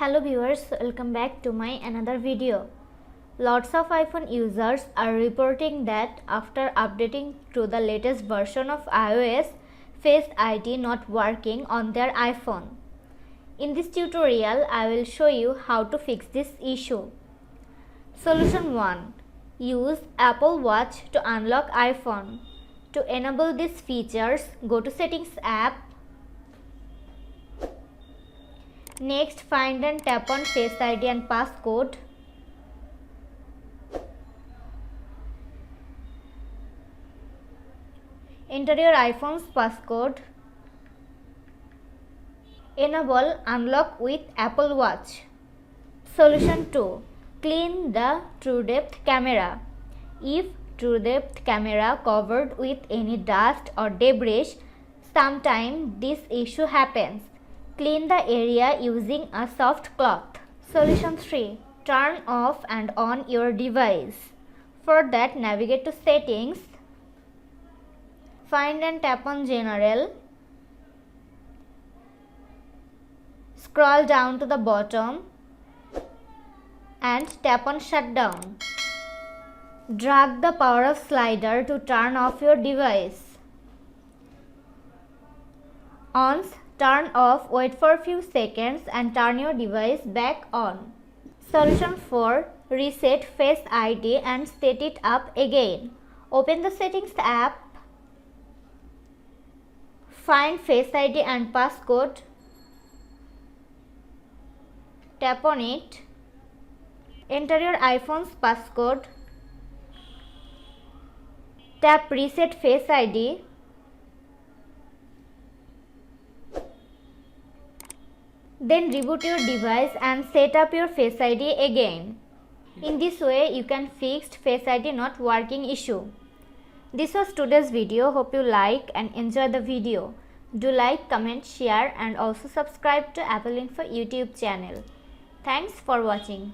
Hello viewers, welcome back to my another video. Lots of iPhone users are reporting that after updating to the latest version of iOS, Face ID not working on their iPhone. In this tutorial, I will show you how to fix this issue. Solution 1. Use Apple Watch to unlock iPhone. To enable these features, go to Settings app. Next, find and tap on Face ID and passcode. Enter your iPhone's passcode. Enable Unlock with Apple Watch. Solution 2. Clean the TrueDepth camera. If TrueDepth camera covered with any dust or debris, sometimes this issue happens. Clean the area using a soft cloth. Solution 3. Turn off and on your device. For that, navigate to Settings. Find and tap on General. Scroll down to the bottom and tap on Shutdown. Drag the power off slider to turn off your device. Once turn off, wait for a few seconds and turn your device back on. Solution 4. Reset Face ID and set it up again. Open the Settings app. Find Face ID and passcode. Tap on it. Enter your iPhone's passcode. Tap Reset Face ID. Then reboot your device and set up your Face ID again. In this way, you can fix Face ID not working issue. This was today's video. Hope you like and enjoy the video. Do like, comment, share and also subscribe to Apple Info YouTube channel. Thanks for watching.